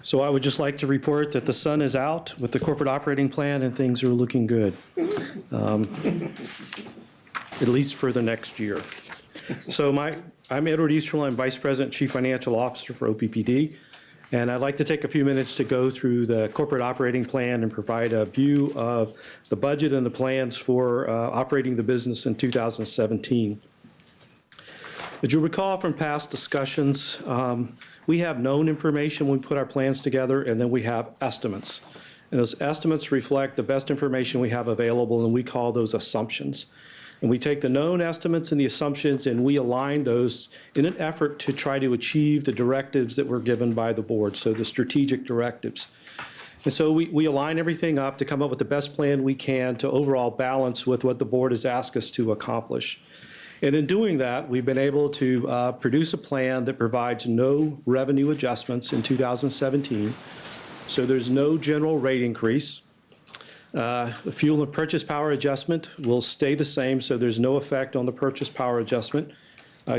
So I would just like to report that the sun is out with the corporate operating plan and things are looking good, at least for the next year. So I'm Edward Easterl. I'm Vice President, Chief Financial Officer for OPPD, and I'd like to take a few minutes to go through the corporate operating plan and provide a view of the budget and the plans for operating the business in 2017. As you'll recall from past discussions, we have known information when we put our plans together, and then we have estimates. And those estimates reflect the best information we have available, and we call those assumptions. And we take the known estimates and the assumptions, and we align those in an effort to try to achieve the directives that were given by the board, so the strategic directives. And so we align everything up to come up with the best plan we can to overall balance with what the board has asked us to accomplish. And in doing that, we've been able to produce a plan that provides no revenue adjustments in 2017. So there's no general rate increase. The fuel and purchase power adjustment will stay the same, so there's no effect on the purchase power adjustment,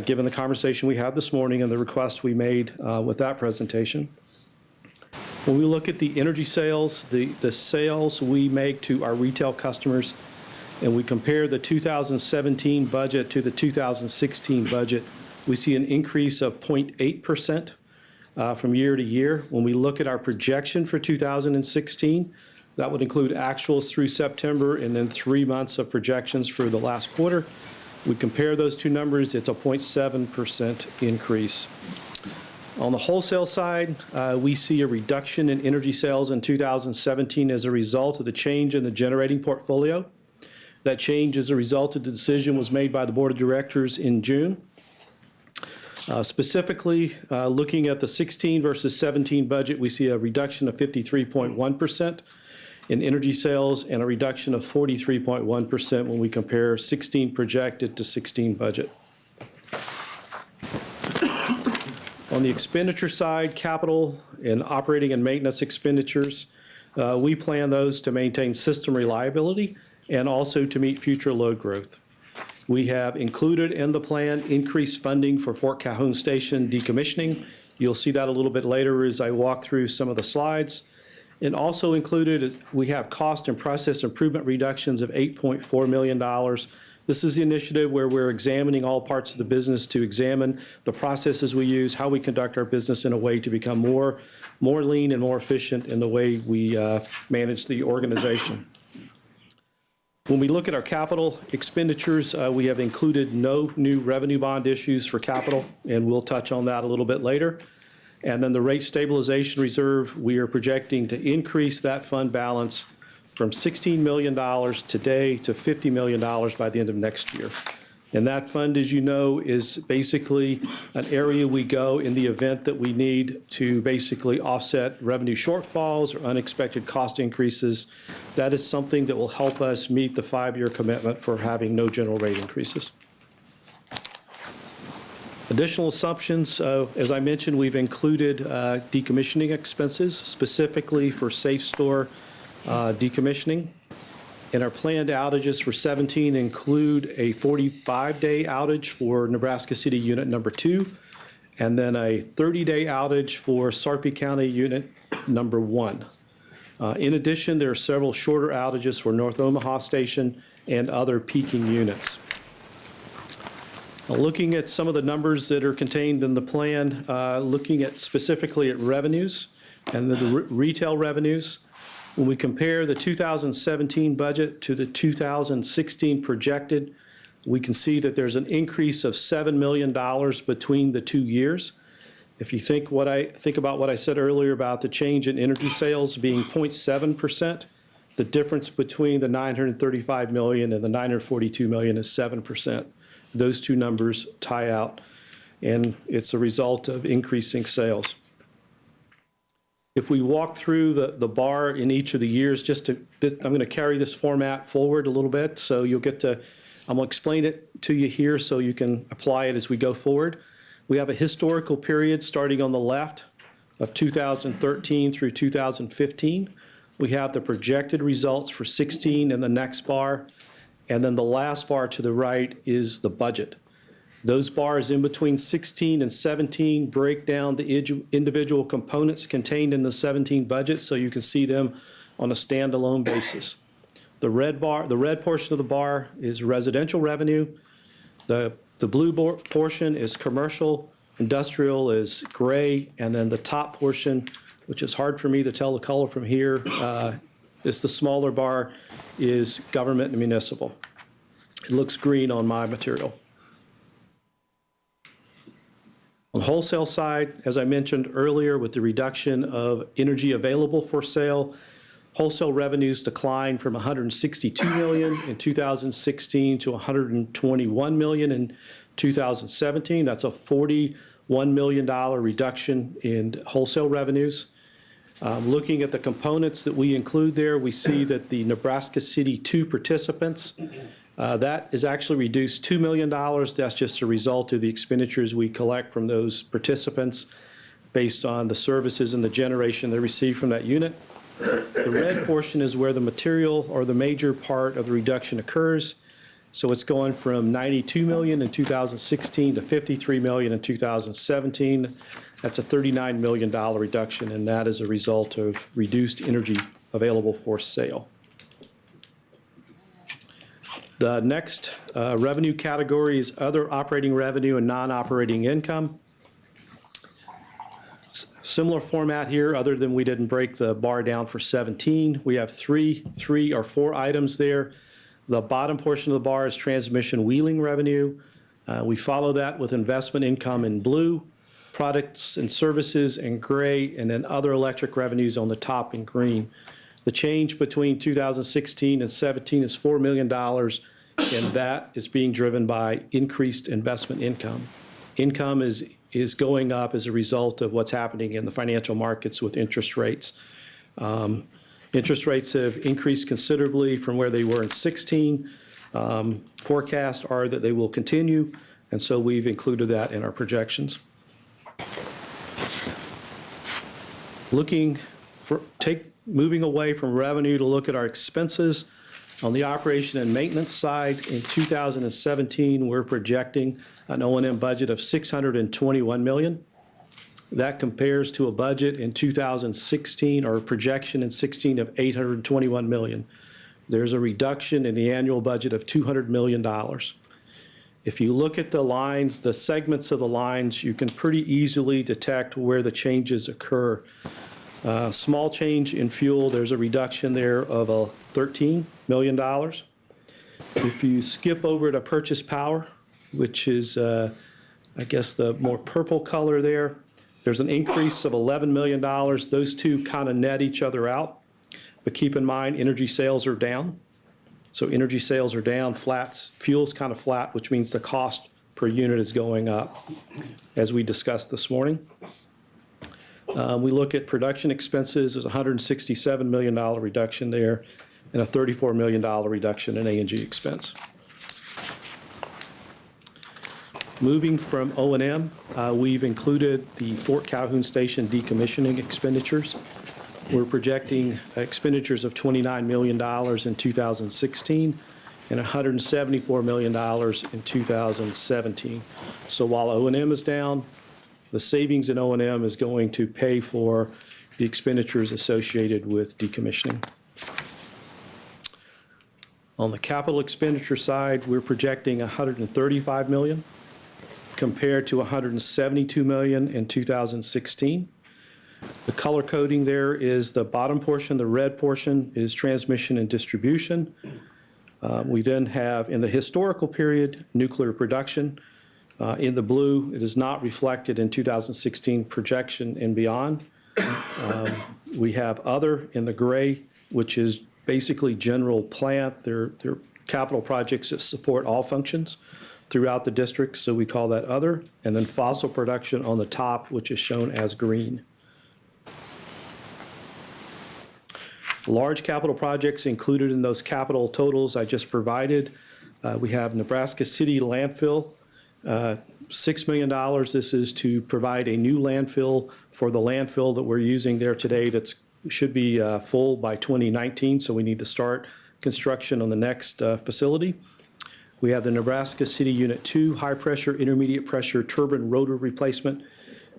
given the conversation we had this morning and the request we made with that presentation. When we look at the energy sales, the sales we make to our retail customers, and we compare the 2017 budget to the 2016 budget, we see an increase of 0.8% from year to year. When we look at our projection for 2016, that would include actuals through September and then 3 months of projections for the last quarter. We compare those two numbers, it's a 0.7% increase. On the wholesale side, we see a reduction in energy sales in 2017 as a result of the change in the generating portfolio. That change as a result of the decision was made by the Board of Directors in June. Specifically, looking at the 16 versus 17 budget, we see a reduction of 53.1% in energy sales and a reduction of 43.1% when we compare 16 projected to 16 budget. On the expenditure side, capital and operating and maintenance expenditures, we plan those to maintain system reliability and also to meet future load growth. We have included in the plan increased funding for Fort Calhoun Station decommissioning. You'll see that a little bit later as I walk through some of the slides. And also included, we have cost and process improvement reductions of $8.4 million. This is the initiative where we're examining all parts of the business to examine the processes we use, how we conduct our business in a way to become more lean and more efficient in the way we manage the organization. When we look at our capital expenditures, we have included no new revenue bond issues for capital, and we'll touch on that a little bit later. And then the rate stabilization reserve, we are projecting to increase that fund balance from $16 million today to $50 million by the end of next year. And that fund, as you know, is basically an area we go in the event that we need to basically offset revenue shortfalls or unexpected cost increases. That is something that will help us meet the 5-year commitment for having no general rate increases. Additional assumptions, as I mentioned, we've included decommissioning expenses, specifically for safe store decommissioning. And our planned outages for 17 include a 45-day outage for Nebraska City Unit Number 2, and then a 30-day outage for Sarpy County Unit Number 1. In addition, there are several shorter outages for North Omaha Station and other peaking units. Now, looking at some of the numbers that are contained in the plan, looking at specifically at revenues and the retail revenues, when we compare the 2017 budget to the 2016 projected, we can see that there's an increase of $7 million between the 2 years. If you think about what I said earlier about the change in energy sales being 0.7%, the difference between the $935 million and the $942 million is 7%. Those two numbers tie out, and it's a result of increasing sales. If we walk through the bar in each of the years, I'm going to carry this format forward a little bit, so you'll get to, I'm going to explain it to you here so you can apply it as we go forward. We have a historical period starting on the left of 2013 through 2015. We have the projected results for 16 in the next bar, and then the last bar to the right is the budget. Those bars in between 16 and 17 break down the individual components contained in the 17 budget, so you can see them on a standalone basis. The red portion of the bar is residential revenue. The blue portion is commercial, industrial is gray, and then the top portion, which is hard for me to tell the color from here, is the smaller bar, is government and municipal. It looks green on my material. On the wholesale side, as I mentioned earlier, with the reduction of energy available for sale, wholesale revenues declined from $162 million in 2016 to $121 million in 2017. That's a $41 million reduction in wholesale revenues. Looking at the components that we include there, we see that the Nebraska City 2 participants, that is actually reduced $2 million. That's just a result of the expenditures we collect from those participants based on the services and the generation they receive from that unit. The red portion is where the material or the major part of the reduction occurs. So it's going from $92 million in 2016 to $53 million in 2017. That's a $39 million reduction, and that is a result of reduced energy available for sale. The next revenue category is other operating revenue and non-operating income. Similar format here, other than we didn't break the bar down for 17. We have three or four items there. The bottom portion of the bar is transmission wheeling revenue. We follow that with investment income in blue, products and services in gray, and then other electric revenues on the top in green. The change between 2016 and 17 is $4 million, and that is being driven by increased investment income. Income is going up as a result of what's happening in the financial markets with interest rates. Interest rates have increased considerably from where they were in 16. Forecasts are that they will continue, and so we've included that in our projections. Moving away from revenue to look at our expenses. On the operation and maintenance side, in 2017, we're projecting an O&M budget of $621 million. That compares to a budget in 2016, or a projection in 16 of $821 million. There's a reduction in the annual budget of $200 million. If you look at the lines, the segments of the lines, you can pretty easily detect where the changes occur. Small change in fuel, there's a reduction there of $13 million. If you skip over to purchase power, which is, I guess, the more purple color there, there's an increase of $11 million. Those two kind of net each other out. But keep in mind, energy sales are down. So energy sales are down, fuel's kind of flat, which means the cost per unit is going up, as we discussed this morning. We look at production expenses, there's a $167 million reduction there, and a $34 million reduction in A&G expense. Moving from O&M, we've included the Fort Calhoun Station decommissioning expenditures. We're projecting expenditures of $29 million in 2016 and $174 million in 2017. So while O&M is down, the savings in O&M is going to pay for the expenditures associated with decommissioning. On the capital expenditure side, we're projecting $135 million compared to $172 million in 2016. The color coding there is the bottom portion. The red portion is transmission and distribution. We then have, in the historical period, nuclear production. In the blue, it is not reflected in 2016 projection and beyond. We have other in the gray, which is basically general plant. They're capital projects that support all functions throughout the district, so we call that other. And then fossil production on the top, which is shown as green. Large capital projects included in those capital totals I just provided. We have Nebraska City landfill, $6 million. This is to provide a new landfill for the landfill that we're using there today that should be full by 2019, so we need to start construction on the next facility. We have the Nebraska City Unit 2 high pressure, intermediate pressure turbine rotor replacement.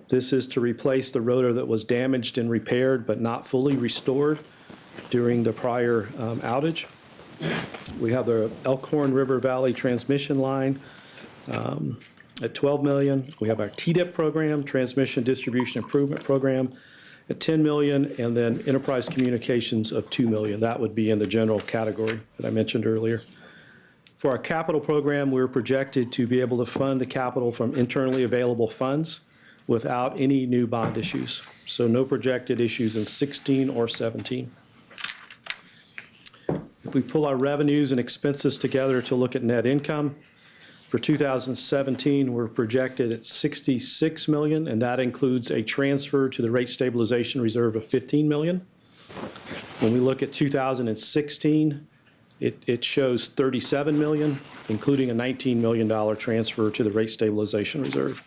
This is to replace the rotor that was damaged and repaired but not fully restored during the prior outage. We have the Elkhorn River Valley transmission line at $12 million. We have our TDIP program, Transmission Distribution Improvement Program, at $10 million, and then Enterprise Communications of $2 million. That would be in the general category that I mentioned earlier. For our capital program, we're projected to be able to fund the capital from internally available funds without any new bond issues. So no projected issues in 16 or 17. If we pull our revenues and expenses together to look at net income, for 2017, we're projected at $66 million, and that includes a transfer to the rate stabilization reserve of $15 million. When we look at 2016, it shows $37 million, including a $19 million transfer to the rate stabilization reserve.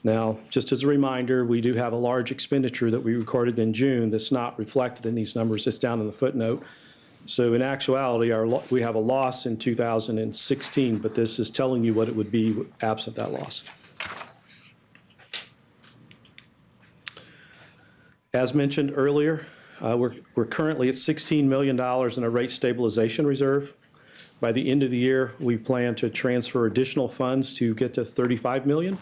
Now, just as a reminder, we do have a large expenditure that we recorded in June that's not reflected in these numbers. It's down in the footnote. So in actuality, we have a loss in 2016, but this is telling you what it would be absent that loss. As mentioned earlier, we're currently at $16 million in a rate stabilization reserve. By the end of the year, we plan to transfer additional funds to get to $35 million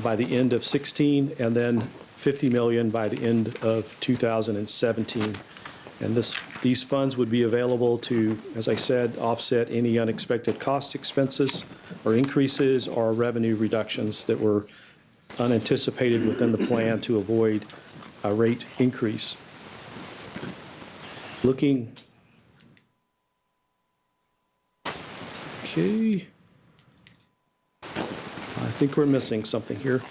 by the end of 16, and then $50 million by the end of 2017. And these funds would be available to, as I said, offset any unexpected cost expenses or increases or revenue reductions that were unanticipated within the plan to avoid a rate increase. Okay. I think we're missing something here.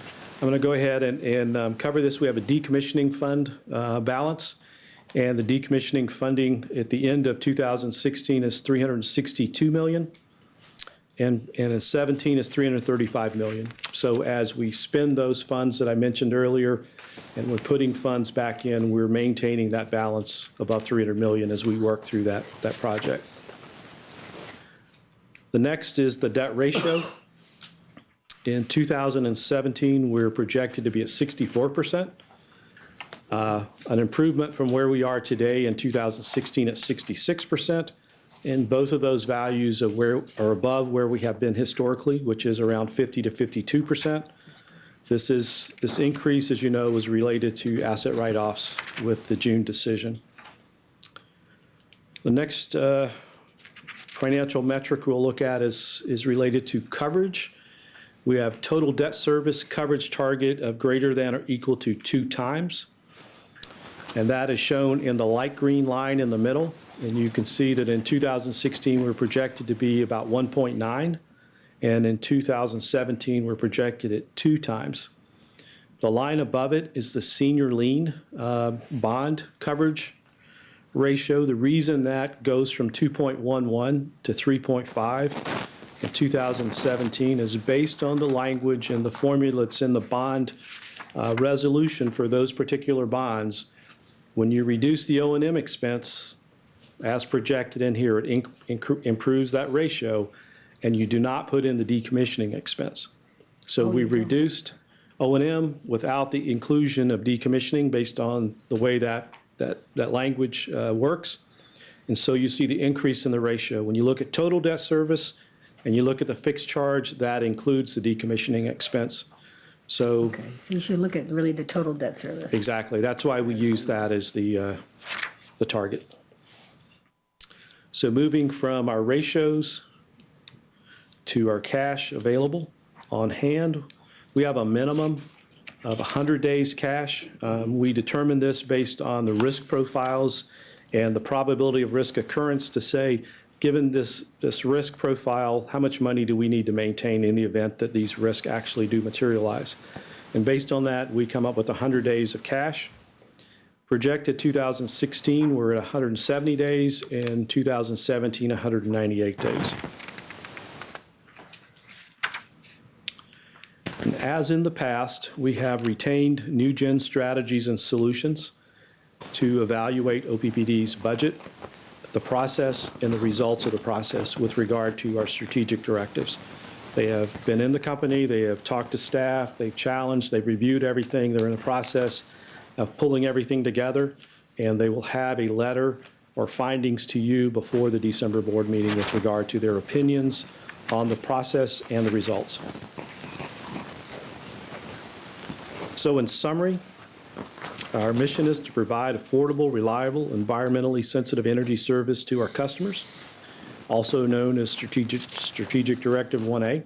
I'm going to go ahead and cover this. We have a decommissioning fund balance. And the decommissioning funding at the end of 2016 is $362 million, and in 17 is $335 million. So as we spend those funds that I mentioned earlier, and we're putting funds back in, we're maintaining that balance above $300 million as we work through that project. The next is the debt ratio. In 2017, we're projected to be at 64%. An improvement from where we are today in 2016 at 66%, and both of those values are above where we have been historically, which is around 50 to 52%. This increase, as you know, was related to asset write-offs with the June decision. The next financial metric we'll look at is related to coverage. We have total debt service coverage target of greater than or equal to 2 times. And that is shown in the light green line in the middle. And you can see that in 2016, we're projected to be about 1.9. And in 2017, we're projected at 2 times. The line above it is the senior lien bond coverage ratio. The reason that goes from 2.11 to 3.5 in 2017 is based on the language and the formula that's in the bond resolution for those particular bonds. When you reduce the O&M expense, as projected in here, it improves that ratio, and you do not put in the decommissioning expense. So we've reduced O&M without the inclusion of decommissioning based on the way that language works. And so you see the increase in the ratio. When you look at total debt service and you look at the fixed charge, that includes the decommissioning expense. So, okay, so you should look at really the total debt service. Exactly. That's why we use that as the target. So moving from our ratios to our cash available on hand, we have a minimum of 100 days cash. We determine this based on the risk profiles and the probability of risk occurrence to say, given this risk profile, how much money do we need to maintain in the event that these risks actually do materialize? And based on that, we come up with 100 days of cash. Projected 2016, we're at 170 days, and 2017, 198 days. And as in the past, we have retained new gen strategies and solutions to evaluate OPPD's budget. the process and the results of the process with regard to our strategic directives. They have been in the company, they have talked to staff, they've challenged, they've reviewed everything, they're in the process of pulling everything together, and they will have a letter or findings to you before the December board meeting with regard to their opinions on the process and the results. So in summary, our mission is to provide affordable, reliable, environmentally sensitive energy service to our customers, also known as Strategic Directive 1A.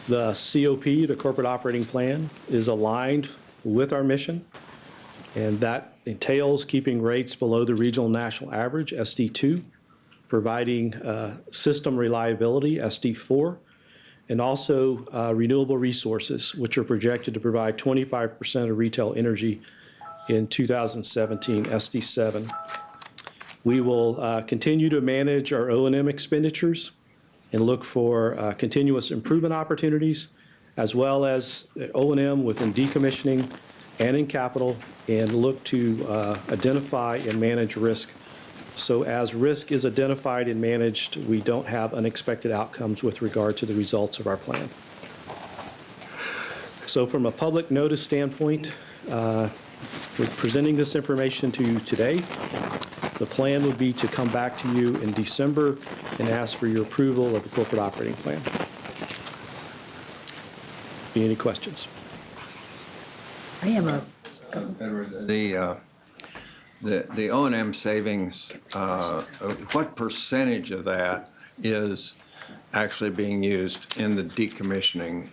The COP, the Corporate Operating Plan, is aligned with our mission, and that entails keeping rates below the regional national average, SD2, providing system reliability, SD4, and also renewable resources, which are projected to provide 25% of retail energy in 2017, SD7. We will continue to manage our O&M expenditures and look for continuous improvement opportunities, as well as O&M within decommissioning and in capital, and look to identify and manage risk. So as risk is identified and managed, we don't have unexpected outcomes with regard to the results of our plan. So from a public notice standpoint, we're presenting this information to you today. The plan would be to come back to you in December and ask for your approval of the corporate operating plan. Any questions? I have a, Edward, the O&M savings, what percentage of that is actually being used in the decommissioning,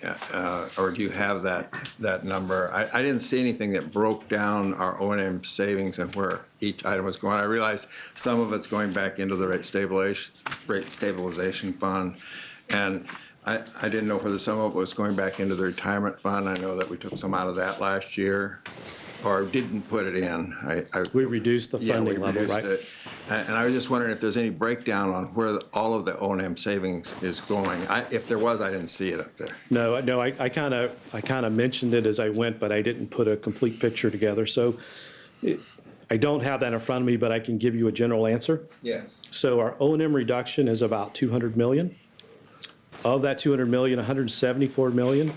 or do you have that number? I didn't see anything that broke down our O&M savings and where each item was going. I realized some of it's going back into the rate stabilization fund, and I didn't know whether some of it was going back into the retirement fund. I know that we took some out of that last year, or didn't put it in. We reduced the funding level, right? It. And I was just wondering if there's any breakdown on where all of the O&M savings is going. If there was, I didn't see it up there. No, I kind of mentioned it as I went, but I didn't put a complete picture together. So I don't have that in front of me, but I can give you a general answer. Yes. So our O&M reduction is about $200 million. Of that $200 million, $174 million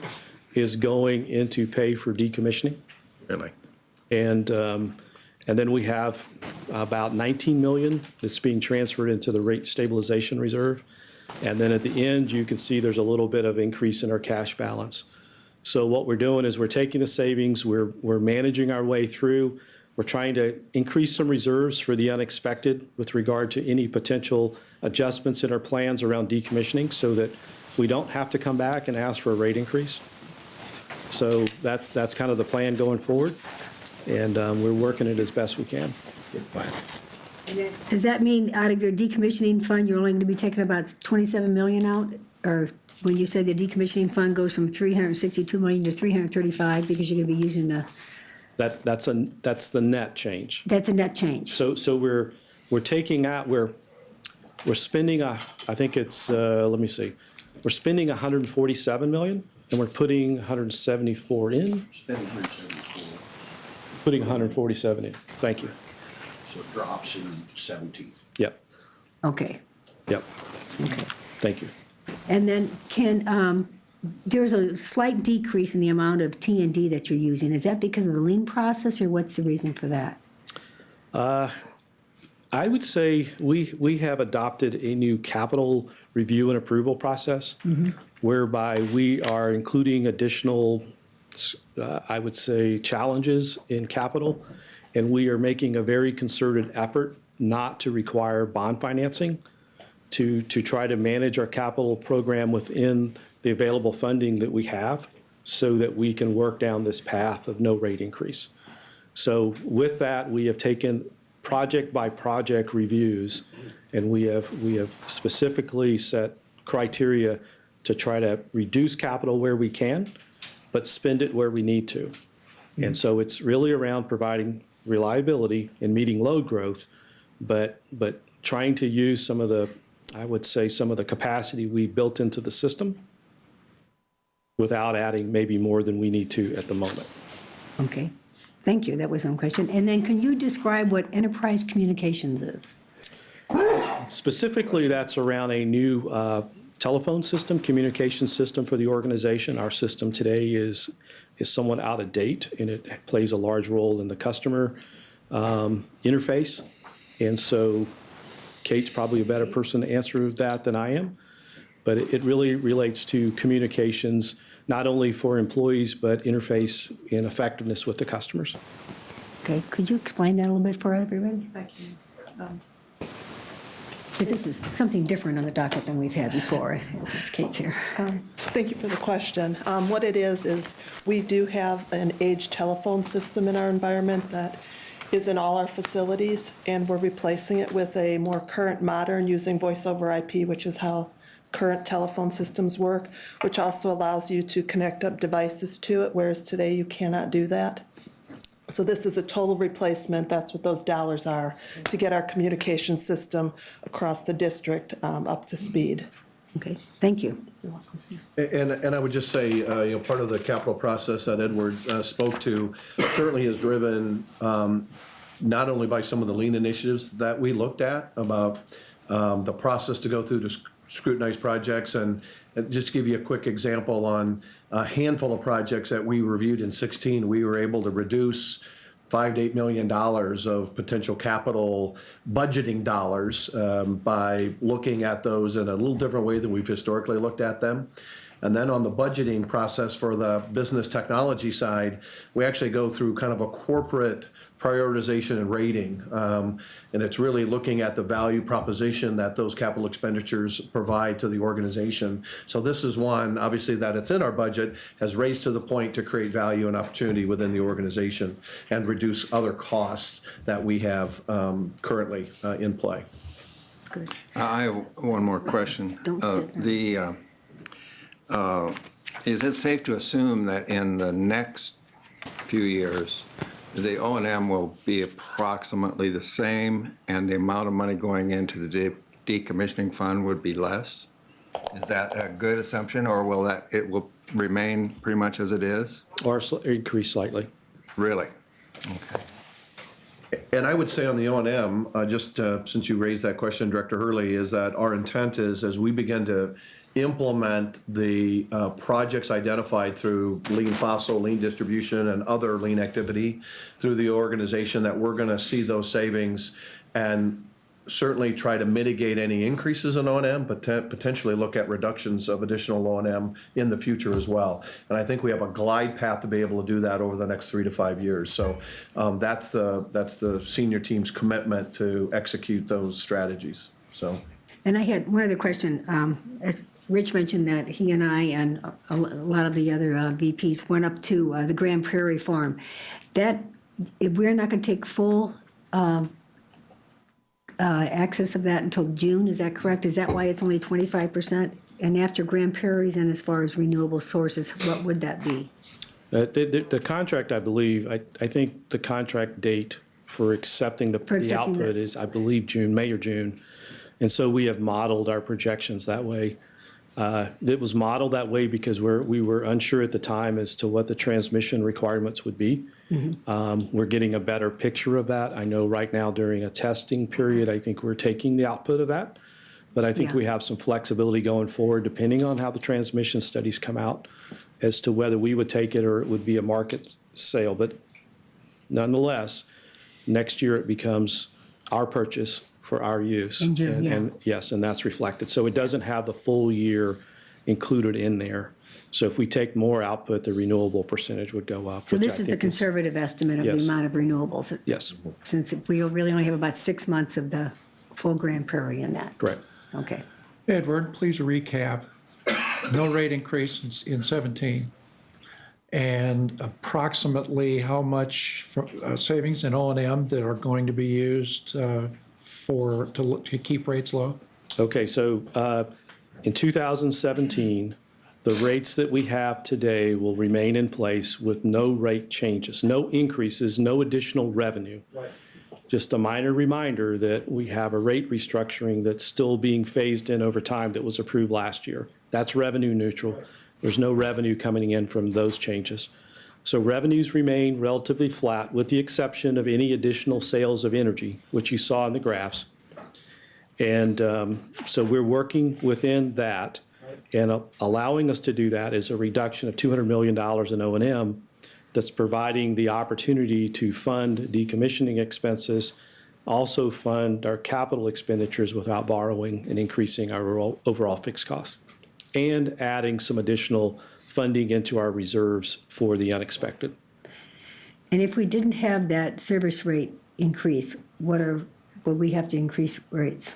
is going into pay for decommissioning. Really? And then we have about $19 million that's being transferred into the rate stabilization reserve. And then at the end, you can see there's a little bit of increase in our cash balance. So what we're doing is we're taking the savings, we're managing our way through. We're trying to increase some reserves for the unexpected with regard to any potential adjustments in our plans around decommissioning, so that we don't have to come back and ask for a rate increase. So that's kind of the plan going forward, and we're working it as best we can. Good plan. does that mean out of your decommissioning fund, you're only going to be taking about 27 million out? Or when you say the decommissioning fund goes from 362 million to 335 because you're going to be using the, That's the net change. that's a net change? So we're taking out, we're spending, I think it's, let me see, we're spending 147 million, and we're putting 174 in, Spend 174, putting 147 in. Thank you. so it drops in 17. Yep, Okay, yep. okay. Thank you. And then there's a slight decrease in the amount of T&D that you're using. Is that because of the lean process, or what's the reason for that? I would say we have adopted a new capital review and approval process, whereby we are including additional, I would say, challenges in capital, and we are making a very concerted effort not to require bond financing to try to manage our capital program within the available funding that we have, so that we can work down this path of no rate increase. So with that, we have taken project by project reviews, and we have specifically set criteria to try to reduce capital where we can, but spend it where we need to. And so it's really around providing reliability and meeting load growth, but trying to use some of the, I would say, some of the capacity we built into the system without adding maybe more than we need to at the moment. Okay, thank you, that was one question. And then can you describe what enterprise communications is? Specifically, that's around a new telephone system, communication system for the organization. Our system today is somewhat out of date, and it plays a large role in the customer interface. And so Kate's probably a better person to answer that than I am. But it really relates to communications, not only for employees, but interface and effectiveness with the customers. Okay, could you explain that a little bit for everybody? I can. Because this is something different on the docket than we've had before, since Kate's here. Thank you for the question. What it is we do have an aged telephone system in our environment that is in all our facilities, and we're replacing it with a more current, modern, using voice over IP, which is how current telephone systems work, which also allows you to connect up devices to it, whereas today you cannot do that. So this is a total replacement, that's what those dollars are, to get our communication system across the district up to speed. Okay, thank you. And I would just say, part of the capital process that Edward spoke to certainly is driven not only by some of the lean initiatives that we looked at about the process to go through to scrutinize projects, and just give you a quick example on a handful of projects that we reviewed in 16, we were able to reduce $5 to $8 million of potential capital budgeting dollars by looking at those in a little different way than we've historically looked at them. And then on the budgeting process for the business technology side, we actually go through kind of a corporate prioritization and rating. And it's really looking at the value proposition that those capital expenditures provide to the organization. So this is one, obviously, that it's in our budget, has raised to the point to create value and opportunity within the organization and reduce other costs that we have currently in play. That's good. I have one more question. Don't sit down. Is it safe to assume that in the next few years, the O&M will be approximately the same, and the amount of money going into the decommissioning fund would be less? Is that a good assumption, or it will remain pretty much as it is? Or increase slightly. Really? Okay. And I would say on the O&M, since you raised that question, Director Hurley, is that our intent is, as we begin to implement the projects identified through lean fossil, lean distribution, and other lean activity through the organization, that we're going to see those savings and certainly try to mitigate any increases in O&M, but potentially look at reductions of additional O&M in the future as well. And I think we have a glide path to be able to do that over the next 3 to 5 years. So that's the senior team's commitment to execute those strategies. So. And I had one other question. As Rich mentioned that he and I and a lot of the other VPs went up to the Grand Prairie Farm. That, we're not going to take full access of that until June, is that correct? Is that why it's only 25%? And after Grand Prairies, and as far as renewable sources, what would that be? The contract, I believe, I think the contract date for accepting the output is, I believe, May or June. And so we have modeled our projections that way. It was modeled that way because we were unsure at the time as to what the transmission requirements would be. We're getting a better picture of that. I know right now during a testing period, I think we're taking the output of that. But I think we have some flexibility going forward, depending on how the transmission studies come out, as to whether we would take it or it would be a market sale. But nonetheless, next year it becomes our purchase for our use. In June, and yes, and that's reflected. So it doesn't have the full year included in there. So if we take more output, the renewable percentage would go up. So which this I is the think conservative estimate of Yes. the amount of renewables? Yes, Since we really only have about 6 months of the full Grand Prairie in that? correct. Okay. Edward, please recap. No rate increase in 17. And approximately how much savings in O&M that are going to be used to keep rates low? Okay, so in 2017, the rates that we have today will remain in place with no rate changes, no increases, no additional revenue. Right. Just a minor reminder that we have a rate restructuring that's still being phased in over time that was approved last year. That's revenue neutral. There's no revenue coming in from those changes. So revenues remain relatively flat with the exception of any additional sales of energy, which you saw in the graphs. And so we're working within that, and allowing us to do that is a reduction of $200 million in O&M that's providing the opportunity to fund decommissioning expenses, also fund our capital expenditures without borrowing and increasing our overall fixed costs, and adding some additional funding into our reserves for the unexpected. And if we didn't have that service rate increase, would we have to increase rates?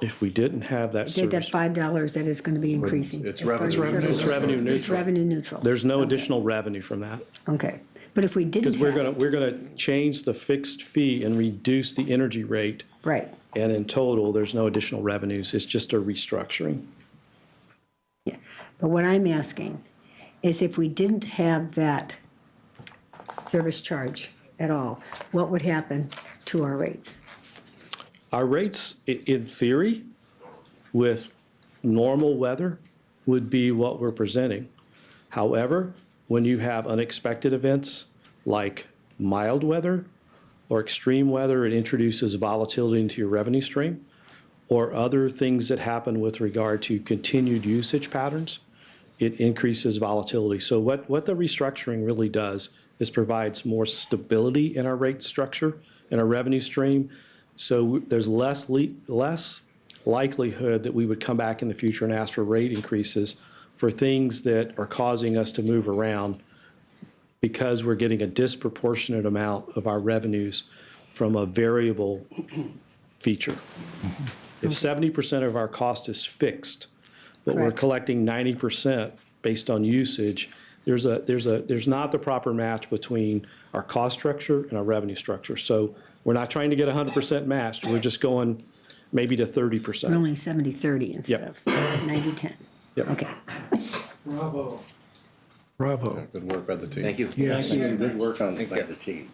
If we didn't have that Did that service, $5 that is going to be increasing? It's as far as revenue. the service it's rate? revenue It's neutral. revenue neutral. There's no Okay. additional revenue from that. Okay, but if we didn't Because have. we're gonna change the fixed fee and reduce the energy rate, Right, and in total, there's no additional revenues. It's just a restructuring. yeah. But what I'm asking is if we didn't have that service charge at all, what would happen to our rates? Our rates, in theory, with normal weather, would be what we're presenting. However, when you have unexpected events like mild weather or extreme weather, it introduces volatility into your revenue stream, or other things that happen with regard to continued usage patterns, it increases volatility. So what the restructuring really does is provides more stability in our rate structure, in our revenue stream. So there's less likelihood that we would come back in the future and ask for rate increases for things that are causing us to move around, because we're getting a disproportionate amount of our revenues from a variable feature. If 70% of our cost is fixed, but we're Correct. collecting 90% based on usage, there's not the proper match between our cost structure and our revenue structure. So we're not trying to get 100% matched, we're just going maybe to 30%. We're only 70-30 instead Yep. of 90-10. Yep. Okay, Bravo. Bravo. Good work by the team. Thank you. Yes. Thank you. Good work on by the team.